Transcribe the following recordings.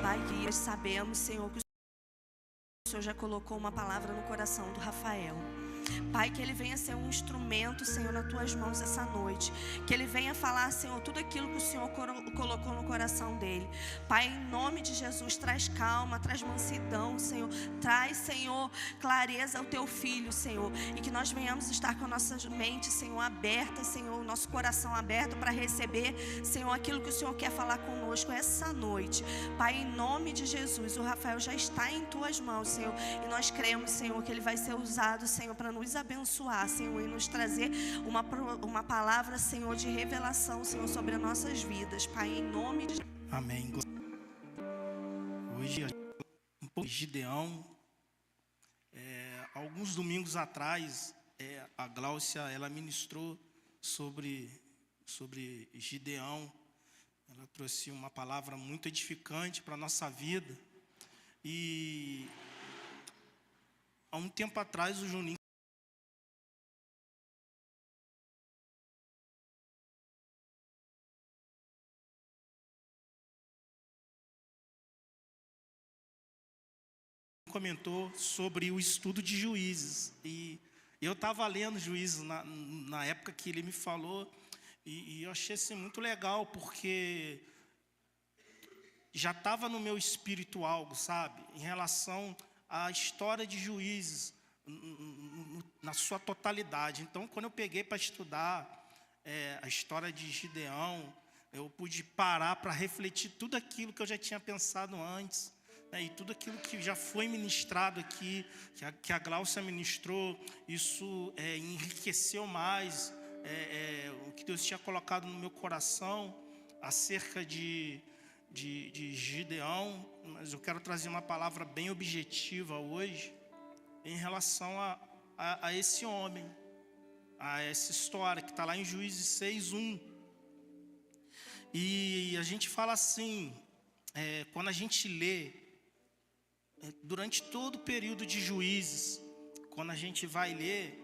Pai, que nós sabemos, Senhor, que o Senhor já colocou uma palavra no coração do Rafael. Pai, que ele venha ser um instrumento, Senhor, nas tuas mãos essa noite. Que ele venha falar, Senhor, tudo aquilo que o Senhor colocou no coração dele. Pai, em nome de Jesus, traz calma, traz mansidão, Senhor. Traz, Senhor, clareza ao teu filho, Senhor. E que nós venhamos estar com a nossa mente, Senhor, aberta, Senhor, o nosso coração aberto para receber, Senhor, aquilo que o Senhor quer falar conosco essa noite. Pai, em nome de Jesus, o Rafael já está em tuas mãos, Senhor. E nós cremos, Senhor, que ele vai ser usado, Senhor, para nos abençoar, Senhor, e nos trazer uma palavra, Senhor, de revelação, Senhor, sobre as nossas vidas, Pai, em nome de... Amém. Hoje, um pouco de Gideão. Alguns domingos atrás, a Gláucia, ela ministrou sobre Gideão. Ela trouxe uma palavra muito edificante para a nossa vida. E há um tempo atrás, o Juninho comentou sobre o estudo de Juízes, e eu estava lendo Juízes na época que ele me falou, e eu achei assim, muito legal, porque já estava no meu espírito algo, sabe, em relação à história de Juízes, na sua totalidade. Então, quando eu peguei para estudar a história de Gideão, eu pude parar para refletir tudo aquilo que eu já tinha pensado antes, e tudo aquilo que já foi ministrado aqui, que a Gláucia ministrou, isso enriqueceu mais o que Deus tinha colocado no meu coração acerca de Gideão. Mas eu quero trazer uma palavra bem objetiva hoje em relação a esse homem, a essa história que está lá em Juízes 6:1. E a gente fala assim, quando a gente lê, durante todo o período de Juízes, quando a gente vai ler,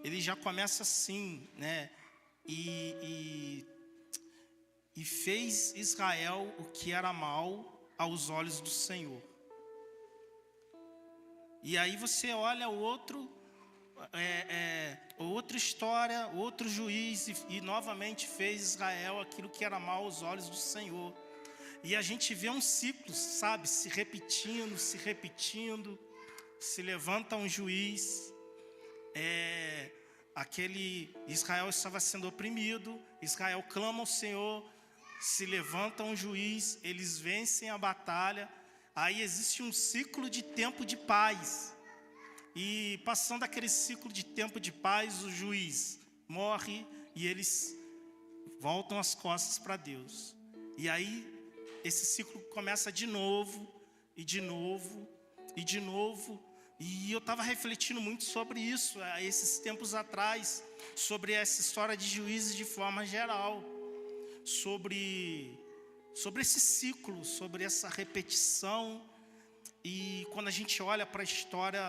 ele já começa assim, né? E fez Israel o que era mal aos olhos do Senhor. E aí você olha outra história, outro juiz, e novamente fez Israel aquilo que era mal aos olhos do Senhor. E a gente vê um ciclo, sabe, se repetindo. Se levanta um juiz, Israel estava sendo oprimido, Israel clama ao Senhor, se levanta um juiz, eles vencem a batalha, aí existe um ciclo de tempo de paz, e passando aquele ciclo de tempo de paz, o juiz morre, e eles voltam as costas para Deus, e aí esse ciclo começa de novo, e de novo, e de novo. E eu estava refletindo muito sobre isso, esses tempos atrás, sobre essa história de Juízes de forma geral, sobre esse ciclo, sobre essa repetição. E quando a gente olha para a história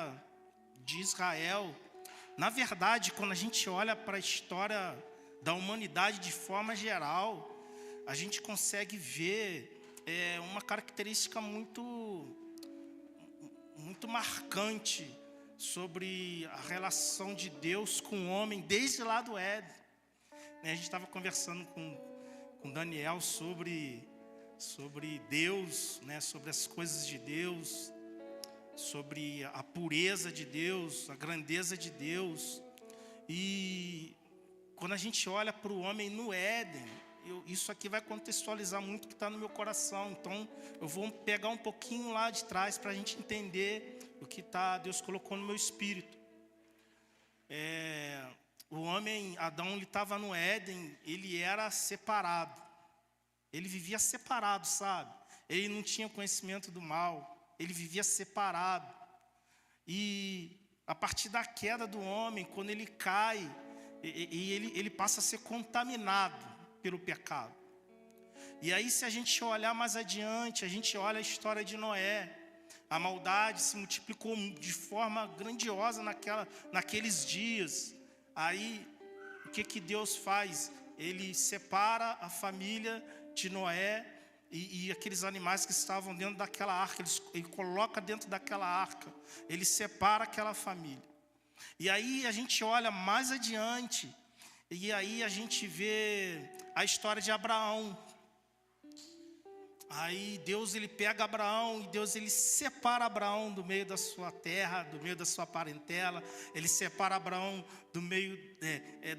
de Israel, na verdade, quando a gente olha para a história da humanidade de forma geral, a gente consegue ver uma característica muito marcante sobre a relação de Deus com o homem desde lá do Éden. A gente estava conversando com Daniel sobre Deus, né, sobre as coisas de Deus, sobre a pureza de Deus, a grandeza de Deus. E quando a gente olha para o homem no Éden, isso aqui vai contextualizar muito o que está no meu coração. Então, eu vou pegar um pouquinho lá de trás para a gente entender o que Deus colocou no meu espírito. O homem, Adão, ele estava no Éden, ele era separado. Ele vivia separado, sabe? Ele não tinha conhecimento do mal, ele vivia separado. E a partir da queda do homem, quando ele cai, ele passa a ser contaminado pelo pecado. E aí, se a gente olhar mais adiante, a gente olha a história de Noé. A maldade se multiplicou de forma grandiosa naqueles dias. Aí, o que Deus faz? Ele separa a família de Noé e aqueles animais que estavam dentro daquela arca, ele coloca dentro daquela arca, ele separa aquela família. E aí a gente olha mais adiante, e aí a gente vê a história de Abraão. Aí Deus, ele pega Abraão, e Deus, ele separa Abraão do meio da sua terra, do meio da sua parentela. Ele separa Abraão do meio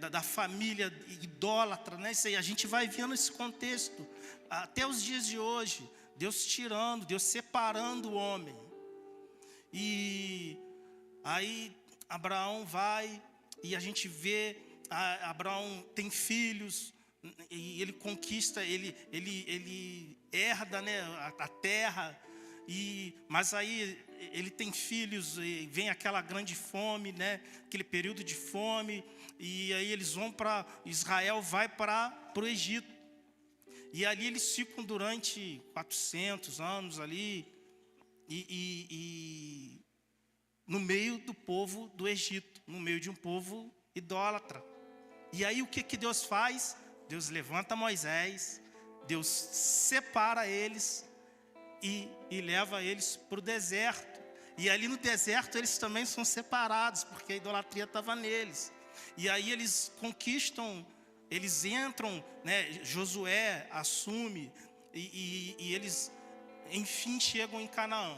da família idólatra, né? Isso aí, a gente vai vendo esse contexto até os dias de hoje. Deus tirando, Deus separando o homem. E aí Abraão vai, e a gente vê, Abraão tem filhos, e ele conquista, ele herda, né, a terra, mas aí ele tem filhos, e vem aquela grande fome, né, aquele período de fome, e aí eles vão para, Israel vai para o Egito, e ali eles ficam durante 400 anos ali, e no meio do povo do Egito, no meio de um povo idólatra. E aí o que Deus faz? Deus levanta Moisés, Deus separa eles e leva eles para o deserto. E ali no deserto eles também são separados, porque a idolatria estava neles. E aí eles conquistam, eles entram, né, Josué assume, e eles, enfim, chegam em Canaã.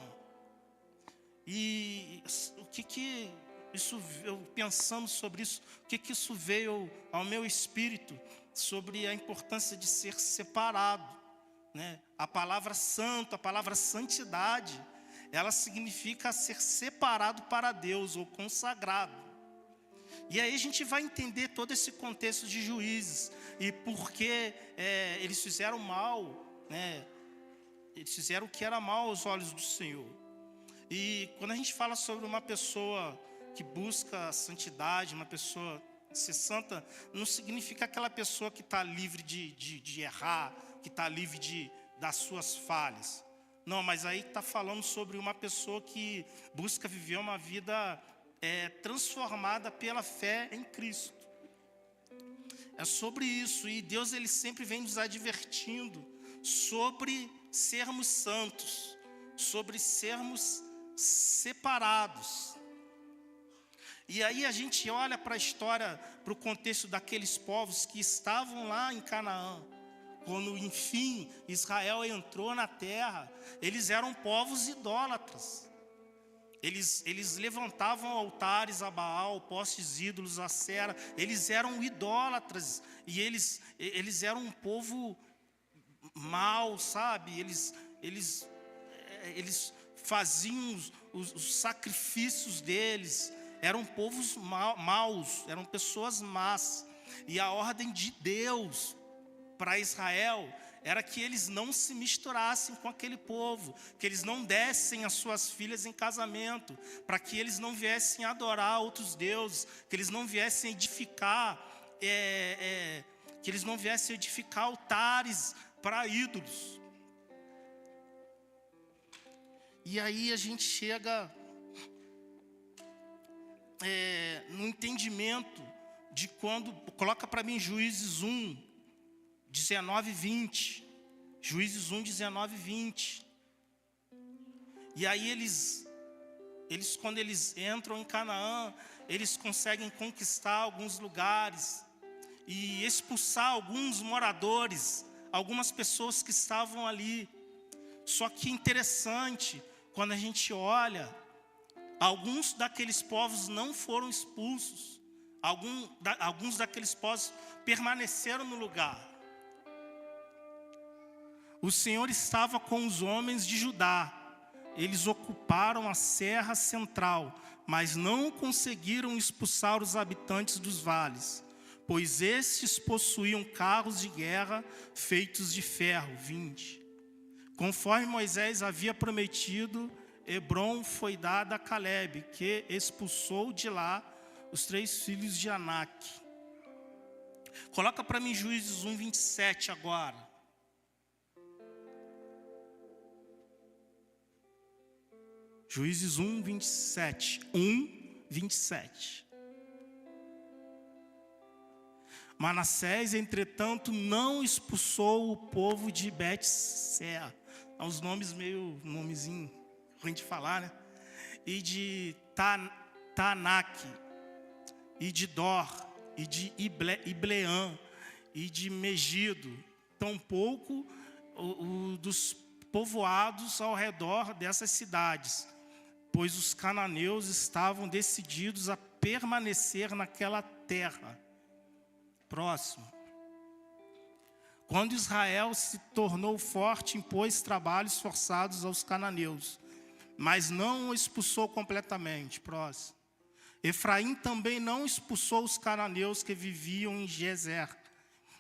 E o que isso, eu pensando sobre isso, o que isso veio ao meu espírito? Sobre a importância de ser separado, né? A palavra santo, a palavra santidade, ela significa ser separado para Deus ou consagrado. E aí a gente vai entender todo esse contexto de Juízes e porque eles fizeram mal, né? Eles fizeram o que era mal aos olhos do Senhor. E quando a gente fala sobre uma pessoa que busca a santidade, uma pessoa ser santa, não significa aquela pessoa que está livre de errar, que está livre das suas falhas. Não, mas aí está falando sobre uma pessoa que busca viver uma vida transformada pela fé em Cristo. É sobre isso, e Deus, ele sempre vem nos advertindo sobre sermos santos, sobre sermos separados. E aí a gente olha para a história, para o contexto daqueles povos que estavam lá em Canaã. Quando, enfim, Israel entrou na terra, eles eram povos idólatras. Eles levantavam altares a Baal, postes ídolos a Sera. Eles eram idólatras. E eles eram um povo mau, sabe? Eles faziam os sacrifícios deles. Eram povos maus, eram pessoas más. E a ordem de Deus para Israel era que eles não se misturassem com aquele povo, que eles não dessem as suas filhas em casamento, para que eles não viessem adorar outros deuses, que eles não viessem edificar, altares para ídolos. E aí a gente chega no entendimento de quando, coloca para mim Juízes 1, 19 e 20. Juízes 1, 19 e 20. E aí eles quando eles entram em Canaã, eles conseguem conquistar alguns lugares e expulsar alguns moradores, algumas pessoas que estavam ali. Só que interessante, quando a gente olha, alguns daqueles povos não foram expulsos. Alguns daqueles povos permaneceram no lugar. O Senhor estava com os homens de Judá. Eles ocuparam a serra central, mas não conseguiram expulsar os habitantes dos vales, pois estes possuíam carros de guerra feitos de ferro. 20. Conforme Moisés havia prometido, Hebrom foi dada a Calebe, que expulsou de lá os 3 filhos de Anak. Coloca para mim Juízes 1, 27 agora. Juízes 1, 27. 1, 27. Manassés, entretanto, não expulsou o povo de Bet-seá. Uns nomes meio, nomezinho ruim de falar, né? E de Taanaque, e de Dor, e de Ibleã, e de Megido, tampouco dos povoados ao redor dessas cidades, pois os cananeus estavam decididos a permanecer naquela terra. Próximo. Quando Israel se tornou forte, impôs trabalhos forçados aos cananeus, mas não o expulsou completamente. Próximo. Efraim também não expulsou os cananeus que viviam em Gezer,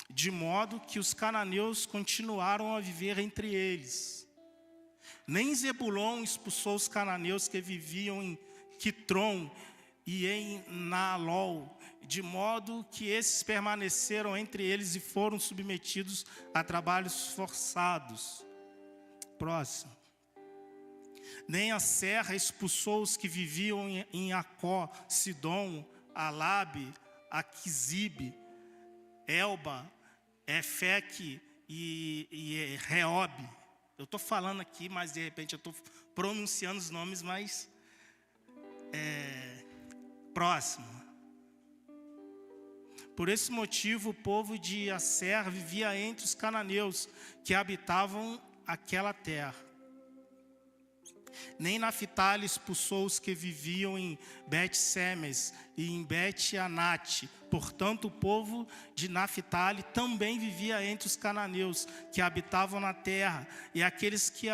de modo que os cananeus continuaram a viver entre eles. Nem Zebulon expulsou os cananeus que viviam em Quitron e em Naalol, de modo que esses permaneceram entre eles e foram submetidos a trabalhos forçados. Próximo. Nem a serra expulsou os que viviam em Acó, Sidom, Alabe, Aquizib, Elba, Efeque e Reob. Eu estou falando aqui, mas de repente eu estou pronunciando os nomes, mas... Próximo. Por esse motivo, o povo de Asser vivia entre os cananeus que habitavam aquela terra. Nem Naphtali expulsou os que viviam em Bet-Semes e em Bet-Anate. Portanto, o povo de Naphtali também vivia entre os cananeus que habitavam na terra, e aqueles que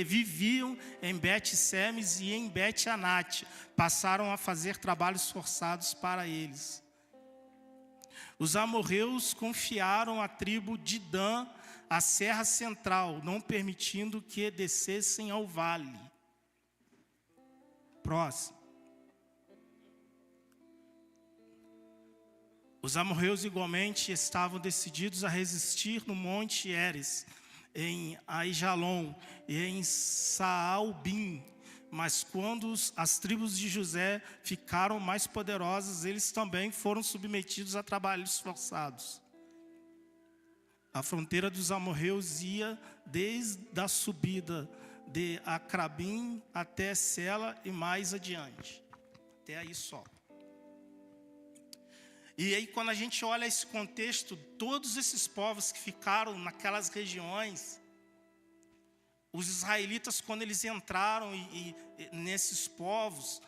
viviam em Bet-Semes e em Bet-Anate passaram a fazer trabalhos forçados para eles. Os amorreus confiaram à tribo de Dan a serra central, não permitindo que descessem ao vale. Próximo. Os amorreus igualmente estavam decididos a resistir no monte Heres, em Aijalon e em Saalbim. Mas quando as tribos de José ficaram mais poderosas, eles também foram submetidos a trabalhos forçados. A fronteira dos amorreus ia desde a subida de Acrabim até Sela e mais adiante. Até aí só. E aí, quando a gente olha esse contexto, todos esses povos que ficaram naquelas regiões, os israelitas, quando eles entraram nesses povos,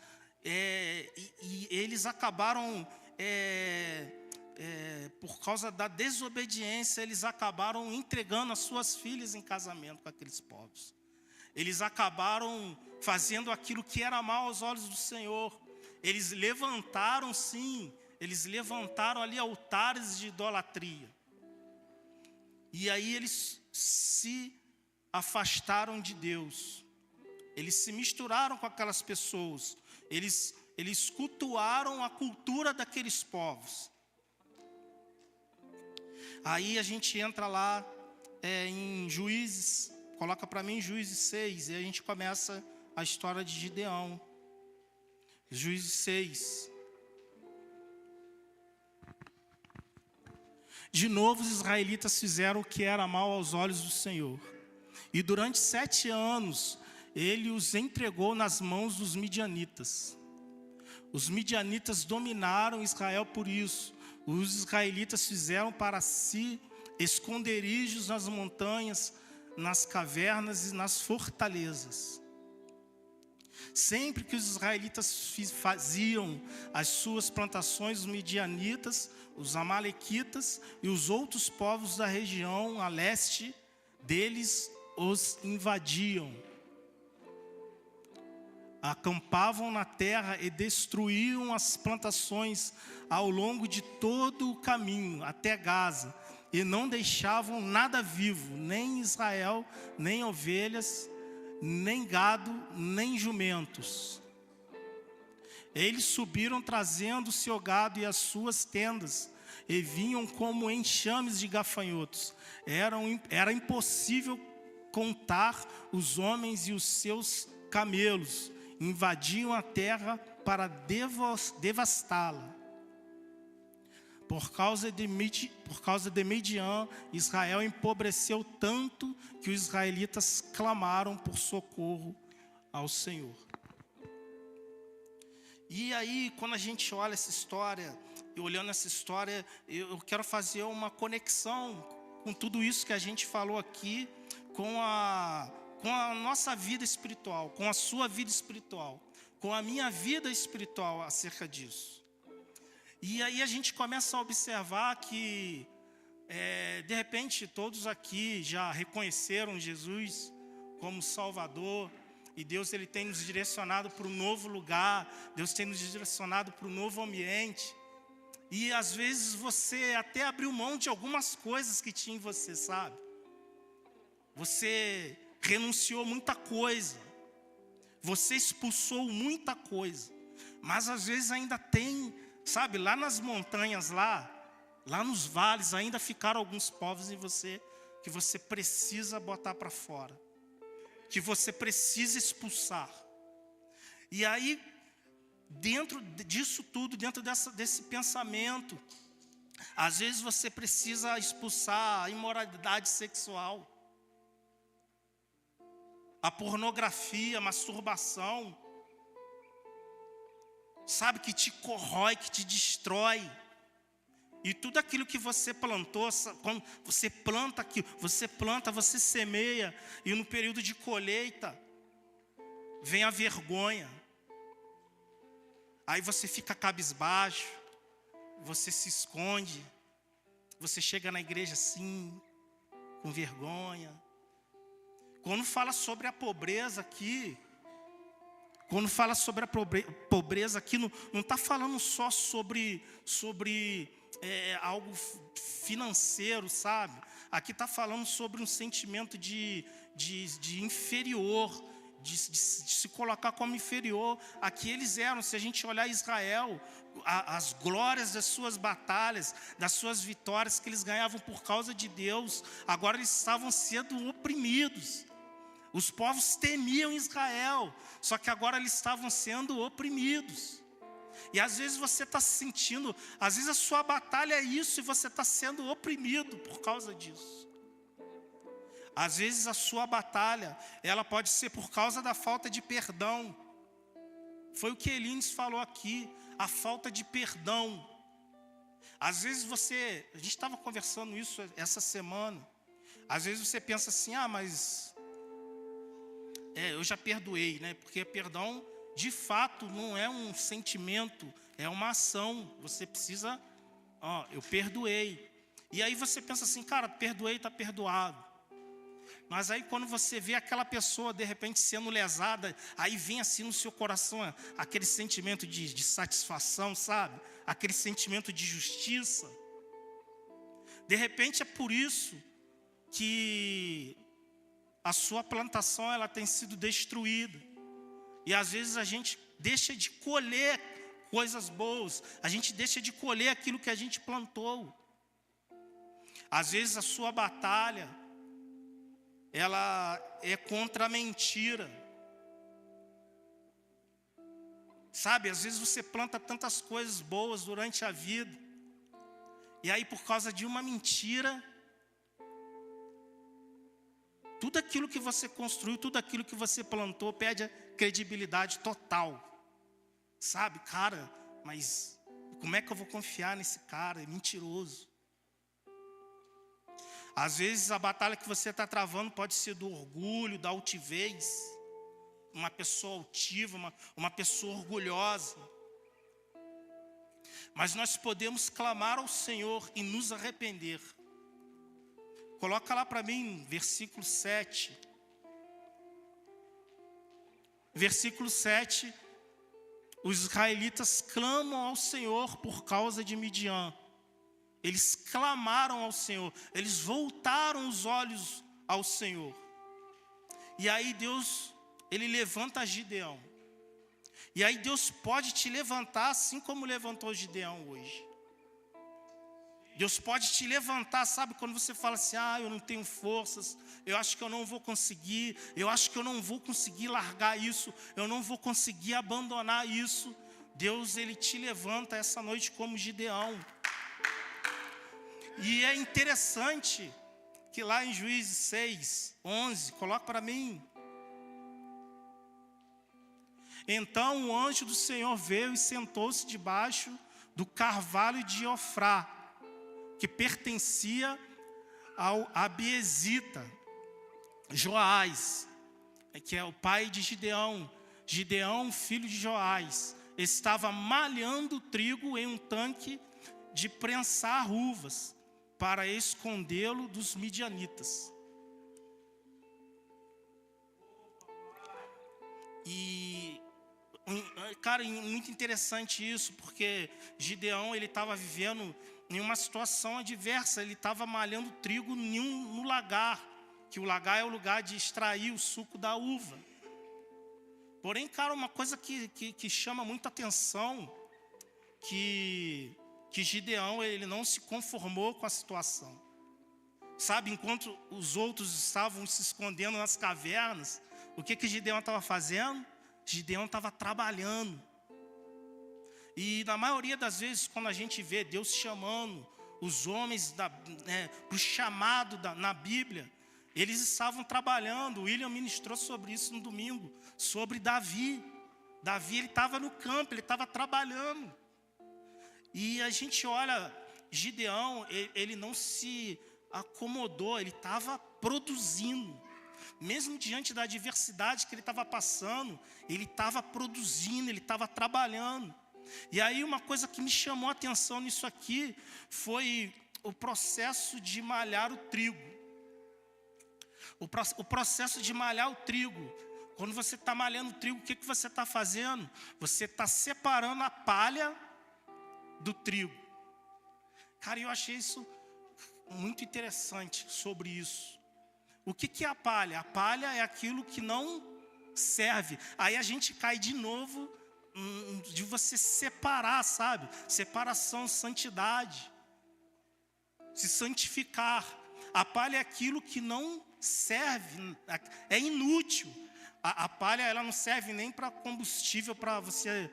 eles acabaram, por causa da desobediência, eles acabaram entregando as suas filhas em casamento com aqueles povos. Eles acabaram fazendo aquilo que era mal aos olhos do Senhor. Eles levantaram, sim, eles levantaram ali altares de idolatria. E aí eles se afastaram de Deus. Eles se misturaram com aquelas pessoas. Eles cultuaram a cultura daqueles povos. Aí a gente entra lá em Juízes, coloca para mim Juízes 6, e a gente começa a história de Gideão. Juízes 6. De novo os israelitas fizeram o que era mal aos olhos do Senhor. E durante 7 anos, ele os entregou nas mãos dos midianitas. Os midianitas dominaram Israel por isso. Os israelitas fizeram para si esconderijos nas montanhas, nas cavernas e nas fortalezas. Sempre que os israelitas faziam as suas plantações, os midianitas, os amalequitas e os outros povos da região a leste deles os invadiam. Acampavam na terra e destruíam as plantações ao longo de todo o caminho até Gaza, e não deixavam nada vivo, nem Israel, nem ovelhas, nem gado, nem jumentos. Eles subiram trazendo o seu gado e as suas tendas, e vinham como enxames de gafanhotos. Era impossível contar os homens e os seus camelos. Invadiam a terra para devastá-la. Por causa de Midian, Israel empobreceu tanto que os israelitas clamaram por socorro ao Senhor. E aí, quando a gente olha essa história, e olhando essa história, eu quero fazer uma conexão com tudo isso que a gente falou aqui, com a nossa vida espiritual, com a sua vida espiritual, com a minha vida espiritual acerca disso. E aí a gente começa a observar que, de repente, todos aqui já reconheceram Jesus como Salvador, e Deus ele tem nos direcionado para um novo lugar, Deus tem nos direcionado para um novo ambiente. E às vezes você até abriu mão de algumas coisas que tinha em você, sabe? Você renunciou muita coisa, você expulsou muita coisa, mas às vezes ainda tem, sabe, lá nas montanhas, lá nos vales, ainda ficaram alguns povos em você que você precisa botar para fora, que você precisa expulsar. E aí, dentro disso tudo, dentro desse pensamento, às vezes você precisa expulsar a imoralidade sexual, a pornografia, a masturbação, sabe, que te corrói, que te destrói. E tudo aquilo que você plantou, quando você planta aquilo, você semeia, e no período de colheita, vem a vergonha. Aí você fica cabisbaixo, você se esconde, você chega na igreja assim, com vergonha. Quando fala sobre a pobreza aqui, não está falando só sobre algo financeiro, sabe? Aqui está falando sobre um sentimento de inferior, de se colocar como inferior. Aqui eles eram, se a gente olhar Israel, as glórias das suas batalhas, das suas vitórias que eles ganhavam por causa de Deus, agora eles estavam sendo oprimidos. Os povos temiam Israel, só que agora eles estavam sendo oprimidos. E às vezes você está se sentindo, às vezes a sua batalha é isso, e você está sendo oprimido por causa disso. Às vezes a sua batalha, ela pode ser por causa da falta de perdão. Foi o que Elines falou aqui, a falta de perdão. Às vezes a gente estava conversando isso essa semana, às vezes você pensa assim, mas eu já perdoei, né? Porque perdão, de fato, não é um sentimento, é uma ação. Você precisa, eu perdoei. E aí você pensa assim, cara, perdoei, está perdoado. Mas aí quando você vê aquela pessoa, de repente, sendo lesada, aí vem assim no seu coração aquele sentimento de satisfação, sabe? Aquele sentimento de justiça. De repente é por isso que a sua plantação ela tem sido destruída. E às vezes a gente deixa de colher coisas boas, a gente deixa de colher aquilo que a gente plantou. Às vezes a sua batalha, ela é contra a mentira. Sabe, às vezes você planta tantas coisas boas durante a vida, e aí por causa de uma mentira, tudo aquilo que você construiu, tudo aquilo que você plantou, perde a credibilidade total. Sabe, cara, mas como é que eu vou confiar nesse cara? É mentiroso. Às vezes a batalha que você está travando pode ser do orgulho, da altivez. Uma pessoa altiva, uma pessoa orgulhosa. Mas nós podemos clamar ao Senhor e nos arrepender. Coloca lá para mim, versículo 7. Versículo 7. Os israelitas clamam ao Senhor por causa de Midian. Eles clamaram ao Senhor. Eles voltaram os olhos ao Senhor. E aí Deus, Ele levanta Gideão. E aí Deus pode te levantar assim como levantou Gideão hoje. Deus pode te levantar, sabe, quando você fala assim, eu não tenho forças, eu acho que eu não vou conseguir, eu acho que eu não vou conseguir largar isso, eu não vou conseguir abandonar isso. Deus, Ele te levanta essa noite como Gideão. E é interessante que lá em Juízes 6, 11, coloca para mim. Então o anjo do Senhor veio e sentou-se debaixo do carvalho de Ofrá, que pertencia ao abiezita Joás, que é o pai de Gideão. Gideão, filho de Joás, estava malhando trigo em um tanque de prensar uvas, para escondê-lo dos midianitas. E, cara, muito interessante isso, porque Gideão, ele estava vivendo em uma situação adversa. Ele estava malhando trigo no lagar, que o lagar é o lugar de extrair o suco da uva. Porém, cara, uma coisa que chama muita atenção, que Gideão, ele não se conformou com a situação. Sabe, enquanto os outros estavam se escondendo nas cavernas, o que Gideão estava fazendo? Gideão estava trabalhando. E na maioria das vezes, quando a gente vê Deus chamando os homens para o chamado na Bíblia, eles estavam trabalhando. O William ministrou sobre isso no domingo, sobre Davi. Davi, ele estava no campo, ele estava trabalhando. E a gente olha, Gideão, ele não se acomodou, ele estava produzindo. Mesmo diante da adversidade que ele estava passando, ele estava produzindo, ele estava trabalhando. E aí uma coisa que me chamou a atenção nisso aqui foi o processo de malhar o trigo. O processo de malhar o trigo. Quando você está malhando o trigo, o que você está fazendo? Você está separando a palha do trigo. Cara, eu achei isso muito interessante sobre isso. O que é a palha? A palha é aquilo que não serve. Aí a gente cai de novo de você separar, sabe? Separação, santidade. Se santificar. A palha é aquilo que não serve, é inútil. A palha, ela não serve nem para combustível, para você,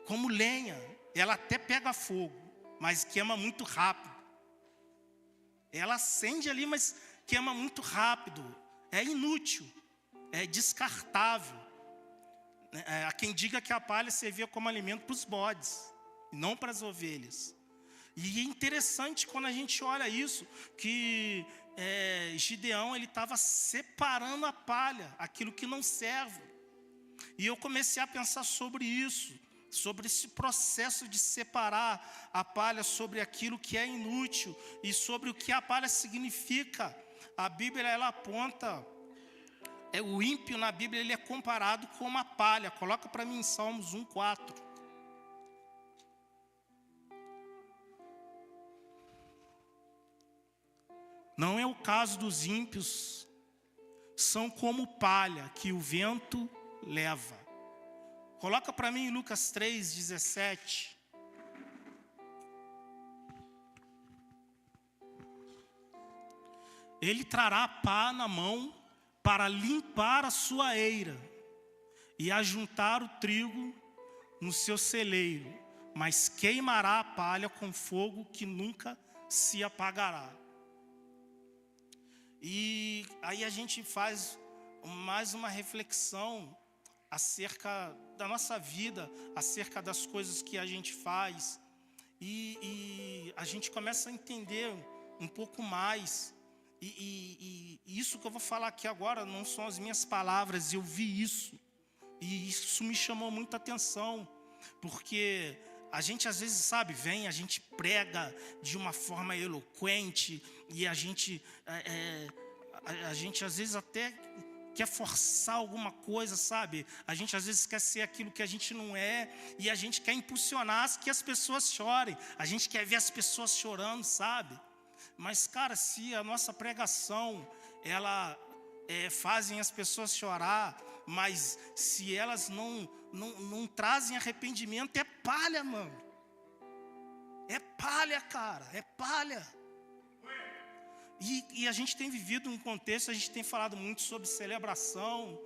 como lenha. Ela até pega fogo, mas queima muito rápido. Ela acende ali, mas queima muito rápido. É inútil, é descartável. Há quem diga que a palha servia como alimento para os bodes, e não para as ovelhas. E é interessante quando a gente olha isso, que Gideão, ele estava separando a palha, aquilo que não serve. E eu comecei a pensar sobre isso, sobre esse processo de separar a palha, sobre aquilo que é inútil e sobre o que a palha significa. A Bíblia, ela aponta, o ímpio na Bíblia, ele é comparado com uma palha. Coloca para mim em Salmos 1:4. Não é o caso dos ímpios, são como palha que o vento leva. Coloca para mim em Lucas 3:17. Ele trará pá na mão para limpar a sua eira e ajuntar o trigo no seu celeiro, mas queimará a palha com fogo que nunca se apagará. E aí a gente faz mais uma reflexão acerca da nossa vida, acerca das coisas que a gente faz, e a gente começa a entender um pouco mais. E isso que eu vou falar aqui agora não são as minhas palavras, eu vi isso, e isso me chamou muita atenção, porque a gente às vezes, sabe, a gente prega de uma forma eloquente, e a gente às vezes até quer forçar alguma coisa, sabe? A gente às vezes quer ser aquilo que a gente não é, e a gente quer impulsionar que as pessoas chorem, a gente quer ver as pessoas chorando, sabe? Mas, cara, se a nossa pregação, ela fazem as pessoas chorar, mas se elas não trazem arrependimento, é palha, mano. É palha, cara, é palha. E a gente tem vivido um contexto, a gente tem falado muito sobre celebração,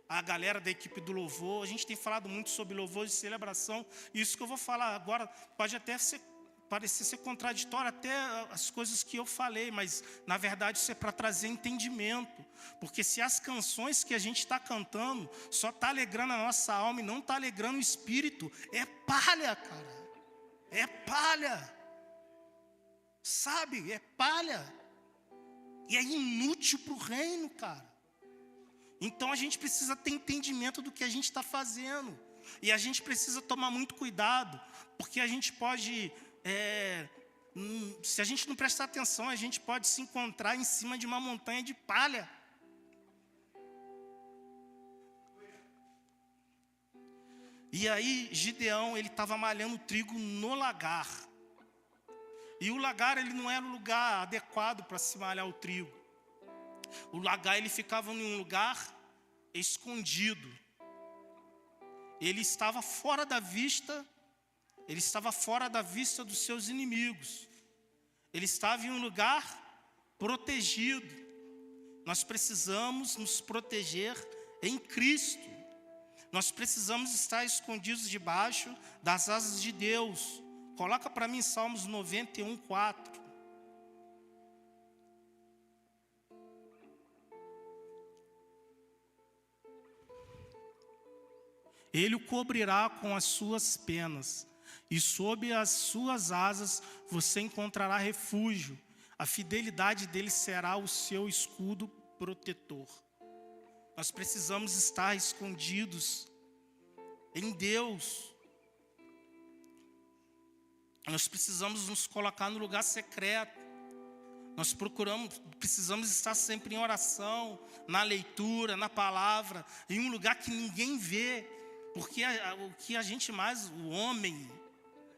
a galera da equipe do louvor, a gente tem falado muito sobre louvor e celebração. E isso que eu vou falar agora pode até ser parecer ser contraditório até as coisas que eu falei, mas na verdade isso é para trazer entendimento. Porque se as canções que a gente está cantando só está alegrando a nossa alma e não está alegrando o espírito, é palha, cara. É palha. Sabe? É palha. E é inútil para o reino, cara. Então a gente precisa ter entendimento do que a gente está fazendo. E a gente precisa tomar muito cuidado, porque a gente pode, se a gente não prestar atenção, a gente pode se encontrar em cima de uma montanha de palha. E aí Gideão, ele estava malhando trigo no lagar. E o lagar, ele não era o lugar adequado para se malhar o trigo. O lagar, ele ficava em um lugar escondido. Ele estava fora da vista, dos seus inimigos. Ele estava em um lugar protegido. Nós precisamos nos proteger em Cristo. Nós precisamos estar escondidos debaixo das asas de Deus. Coloca para mim Salmos 91, 4. Ele o cobrirá com as suas penas, e sob as suas asas você encontrará refúgio. A fidelidade dele será o seu escudo protetor. Nós precisamos estar escondidos em Deus. Nós precisamos nos colocar no lugar secreto. Nós precisamos estar sempre em oração, na leitura, na palavra, em um lugar que ninguém vê. Porque o que a gente mais, o homem,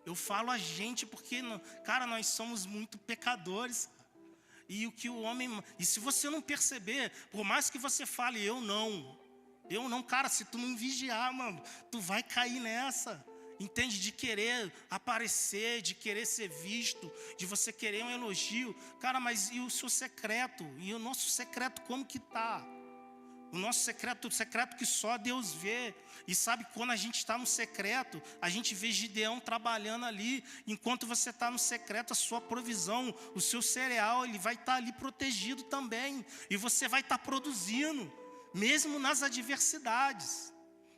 eu falo a gente porque, cara, nós somos muito pecadores. E o que o homem, e se você não perceber, por mais que você fale, eu não, cara, se tu não vigiar, mano, tu vai cair nessa. Entende? De querer aparecer, de querer ser visto, de você querer um elogio. Cara, mas e o seu secreto? E o nosso secreto como que tá? O nosso secreto, o secreto que só Deus vê. E sabe, quando a gente está no secreto, a gente vê Gideão trabalhando ali. Enquanto você está no secreto, a sua provisão, o seu cereal, ele vai estar ali protegido também. E você vai estar produzindo, mesmo nas adversidades.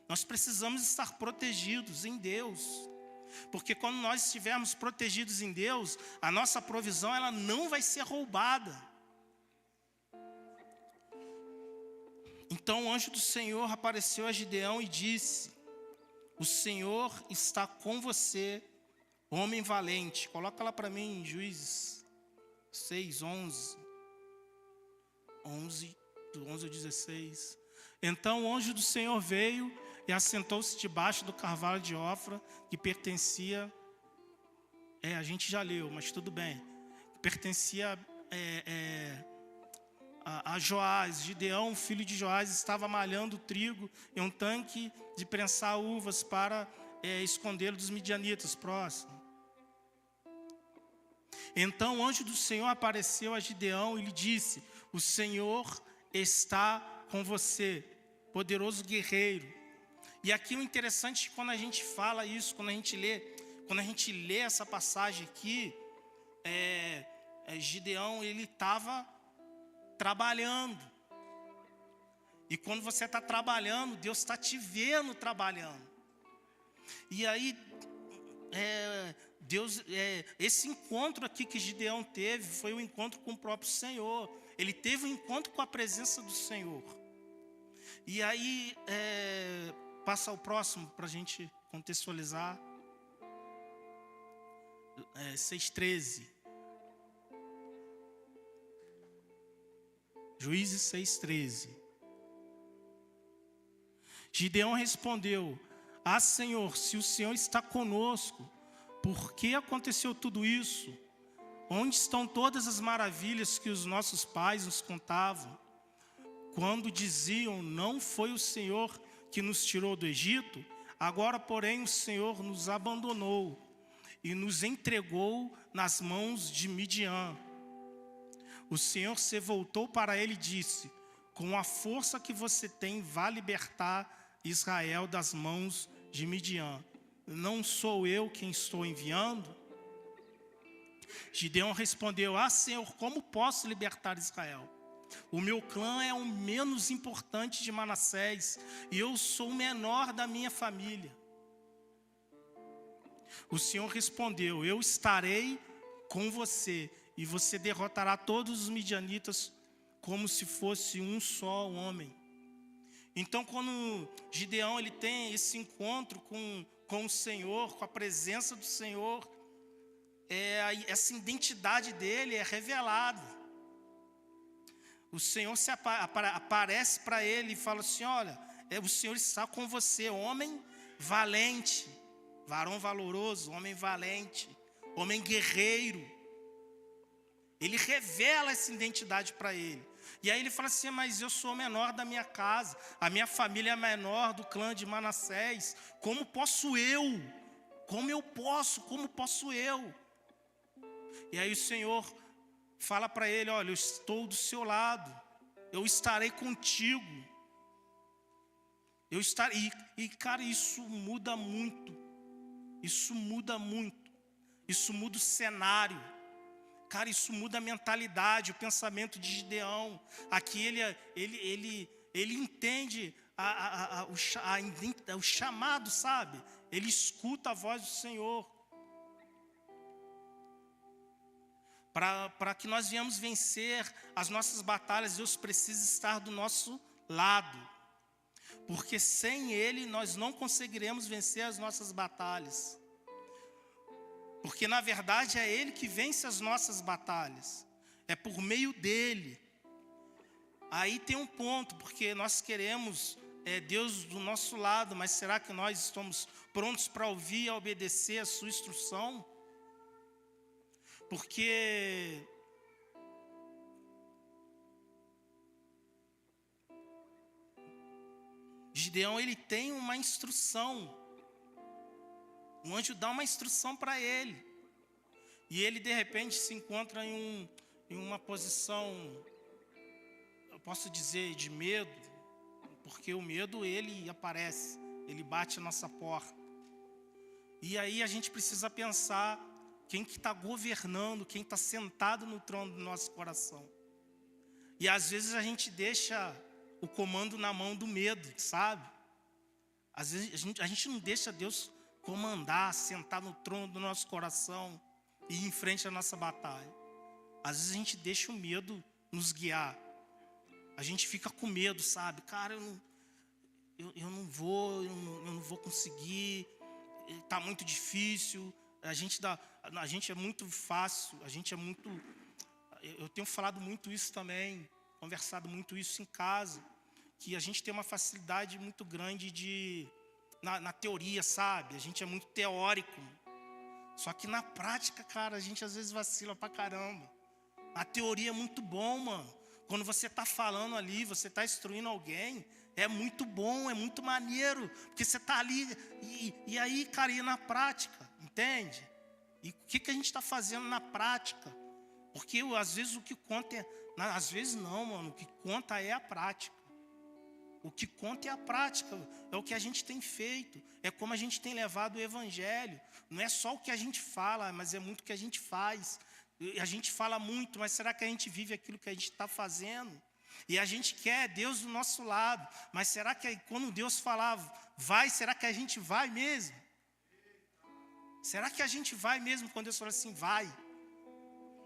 Nós precisamos estar protegidos em Deus. Porque quando nós estivermos protegidos em Deus, a nossa provisão, ela não vai ser roubada. Então o anjo do Senhor apareceu a Gideão e disse: o Senhor está com você, homem valente. Coloca lá para mim, Juízes 6, 11. 11, do 11 ao 16. Então o anjo do Senhor veio e assentou-se debaixo do carvalho de Ofra, que pertencia, a gente já leu, mas tudo bem, pertencia a Joás. Gideão, filho de Joás, estava malhando trigo em um tanque de prensar uvas para escondê-lo dos midianitas. Próximo. Então o anjo do Senhor apareceu a Gideão e lhe disse: o Senhor está com você, poderoso guerreiro. E aqui o interessante é que quando a gente fala isso, quando a gente lê essa passagem aqui, Gideão, ele estava trabalhando. E quando você está trabalhando, Deus está te vendo trabalhando. E aí, esse encontro aqui que Gideão teve, foi um encontro com o próprio Senhor. Ele teve um encontro com a presença do Senhor. E aí, passa o próximo para a gente contextualizar. 6:13. Juízes 6:13. Gideão respondeu: ah, Senhor, se o Senhor está conosco, por que aconteceu tudo isso? Onde estão todas as maravilhas que os nossos pais nos contavam? Quando diziam: não foi o Senhor que nos tirou do Egito? Agora, porém, o Senhor nos abandonou e nos entregou nas mãos de Midian. O Senhor se voltou para ele e disse: com a força que você tem, vá libertar Israel das mãos de Midian. Não sou eu quem estou enviando? Gideão respondeu: Senhor, como posso libertar Israel? O meu clã é o menos importante de Manassés, e eu sou o menor da minha família. O Senhor respondeu: eu estarei com você, e você derrotará todos os midianitas como se fosse um só homem. Então, quando Gideão ele tem esse encontro com o Senhor, com a presença do Senhor, essa identidade dele é revelada. O Senhor aparece para ele e fala assim: olha, o Senhor está com você, homem valente, varão valoroso, homem valente, homem guerreiro. Ele revela essa identidade para ele. E aí ele fala assim: mas eu sou o menor da minha casa, a minha família é a menor do clã de Manassés. Como posso eu? Como posso eu? E aí o Senhor fala para ele: olha, eu estou do seu lado, eu estarei contigo. Eu estarei. E cara, isso muda muito. Isso muda muito. Isso muda o cenário. Cara, isso muda a mentalidade, o pensamento de Gideão. Aqui ele entende o chamado, sabe? Ele escuta a voz do Senhor. Para que nós venhamos vencer as nossas batalhas, Deus precisa estar do nosso lado. Porque sem Ele nós não conseguiremos vencer as nossas batalhas. Porque na verdade é Ele que vence as nossas batalhas. É por meio dEle. Aí tem um ponto, porque nós queremos Deus do nosso lado, mas será que nós estamos prontos para ouvir e obedecer a sua instrução? Porque Gideão ele tem uma instrução. O anjo dá uma instrução para ele. E ele de repente se encontra em uma posição, eu posso dizer, de medo. Porque o medo ele aparece, ele bate a nossa porta. E aí a gente precisa pensar quem que está governando, quem está sentado no trono do nosso coração. E às vezes a gente deixa o comando na mão do medo, sabe? Às vezes a gente não deixa Deus comandar, sentar no trono do nosso coração e ir em frente à nossa batalha. Às vezes a gente deixa o medo nos guiar. A gente fica com medo, sabe? Cara, eu não vou conseguir, está muito difícil. A gente é muito fácil, eu tenho falado muito isso também, conversado muito isso em casa, que a gente tem uma facilidade muito grande na teoria, sabe? A gente é muito teórico. Só que na prática, cara, a gente às vezes vacila pra caramba. A teoria é muito bom, mano. Quando você está falando ali, você está instruindo alguém, é muito bom, é muito maneiro. Porque você está ali, e aí, cara, e na prática, entende? E o que a gente está fazendo na prática? Porque às vezes o que conta é... Às vezes não, mano, o que conta é a prática. O que conta é a prática, é o que a gente tem feito, é como a gente tem levado o Evangelho. Não é só o que a gente fala, mas é muito o que a gente faz. A gente fala muito, mas será que a gente vive aquilo que a gente está fazendo? E a gente quer Deus do nosso lado, mas será que quando Deus falar vai, será que a gente vai mesmo? Será que a gente vai mesmo quando Deus fala assim, vai?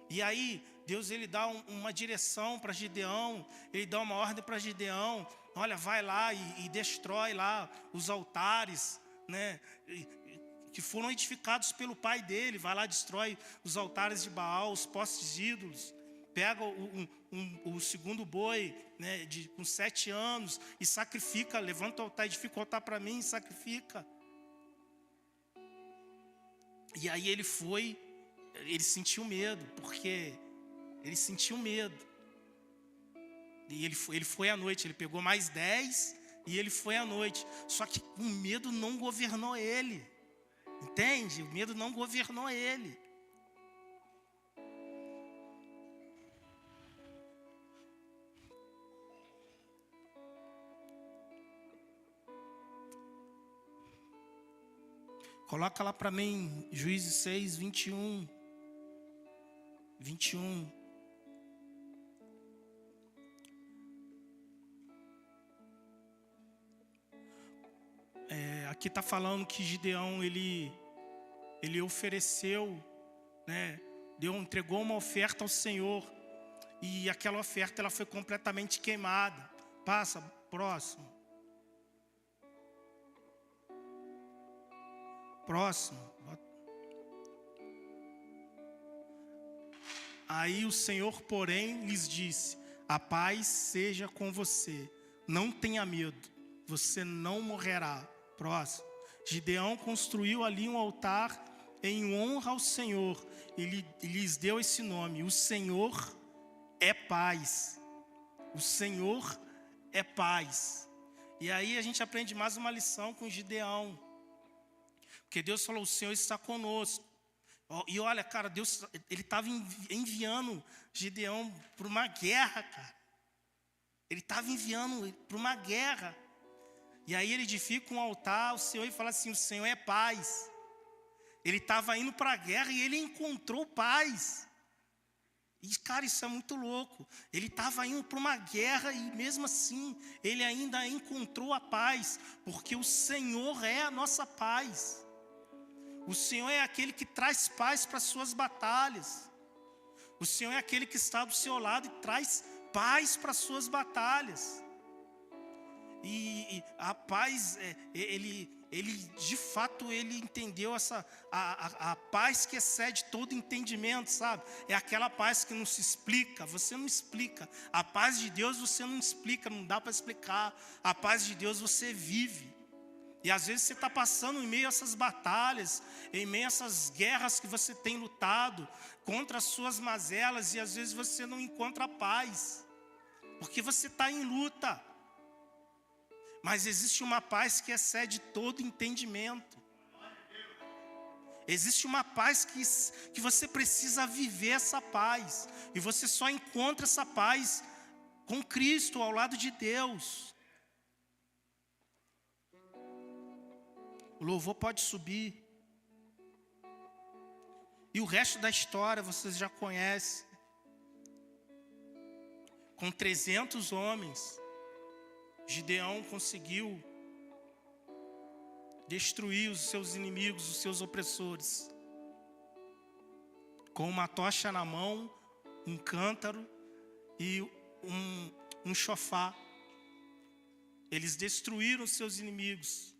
E aí, Deus ele dá uma direção para Gideão, ele dá uma ordem para Gideão, olha, vai lá e destrói lá os altares, né, que foram edificados pelo pai dele, vai lá, destrói os altares de Baal, os postes ídolos, pega o segundo boi, né, com 7 anos e sacrifica, levanta o altar, edifica o altar para mim e sacrifica. E aí ele sentiu medo, porque ele sentiu medo. E ele foi à noite, ele pegou mais 10 e ele foi à noite. Só que o medo não governou ele. Entende? O medo não governou ele. Coloca lá para mim, Juízes 6, 21. 21. Aqui está falando que Gideão, ele ofereceu, né? Entregou uma oferta ao Senhor. E aquela oferta ela foi completamente queimada. Passa, próximo. Próximo. Aí o Senhor, porém, lhes disse: a paz seja com você, não tenha medo, você não morrerá. Próximo. Gideão construiu ali um altar em honra ao Senhor. Ele lhes deu esse nome: o Senhor é paz. O Senhor é paz. E aí a gente aprende mais uma lição com Gideão. Porque Deus falou: o Senhor está conosco. E olha, cara, Deus, ele estava enviando Gideão para uma guerra, cara. Ele estava enviando para uma guerra. E aí ele edifica um altar ao Senhor e fala assim: o Senhor é paz. Ele estava indo para a guerra e ele encontrou paz. E, cara, isso é muito louco. Ele estava indo para uma guerra e mesmo assim ele ainda encontrou a paz. Porque o Senhor é a nossa paz. O Senhor é aquele que traz paz para as suas batalhas. O Senhor é aquele que está do seu lado e traz paz para as suas batalhas. E a paz, ele de fato, ele entendeu a paz que excede todo entendimento, sabe? É aquela paz que não se explica, você não explica. A paz de Deus você não explica, não dá para explicar. A paz de Deus você vive. E às vezes você está passando em meio a essas batalhas, em meio a essas guerras que você tem lutado, contra as suas mazelas, e às vezes você não encontra paz, porque você está em luta. Mas existe uma paz que excede todo entendimento. Existe uma paz que você precisa viver essa paz. E você só encontra essa paz com Cristo, ao lado de Deus. O louvor pode subir. E o resto da história vocês já conhecem. Com 300 homens, Gideão conseguiu destruir os seus inimigos, os seus opressores. Com uma tocha na mão, um cântaro e um chofar. Eles destruíram os seus inimigos.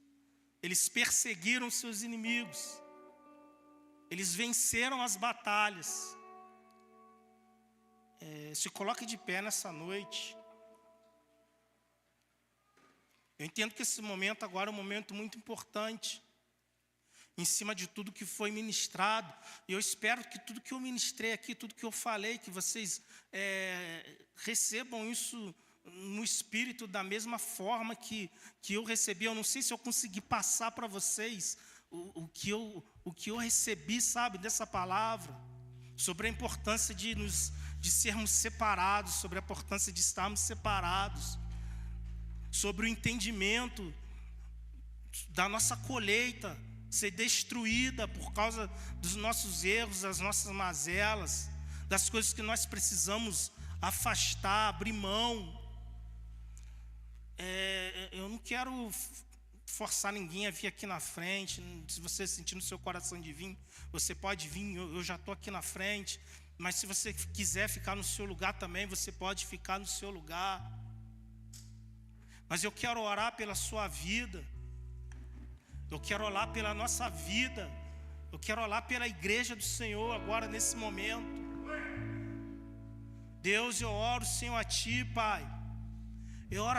Eles perseguiram seus inimigos. Eles venceram as batalhas. Se coloque de pé nessa noite. Eu entendo que esse momento agora é um momento muito importante. Em cima de tudo que foi ministrado. E eu espero que tudo que eu ministrei aqui, tudo que eu falei, que vocês recebam isso no Espírito da mesma forma que eu recebi. Eu não sei se eu consegui passar para vocês o que eu recebi, sabe, dessa palavra, sobre a importância de sermos separados, sobre a importância de estarmos separados, sobre o entendimento da nossa colheita ser destruída por causa dos nossos erros, das nossas mazelas, das coisas que nós precisamos afastar, abrir mão. Eu não quero forçar ninguém a vir aqui na frente. Se você sentir no seu coração de vir, você pode vir, eu já estou aqui na frente. Mas se você quiser ficar no seu lugar também, você pode ficar no seu lugar. Mas eu quero orar pela sua vida. Eu quero orar pela nossa vida. Eu quero orar pela igreja do Senhor agora, nesse momento. Deus, eu oro, Senhor, a Ti, Pai. Eu oro a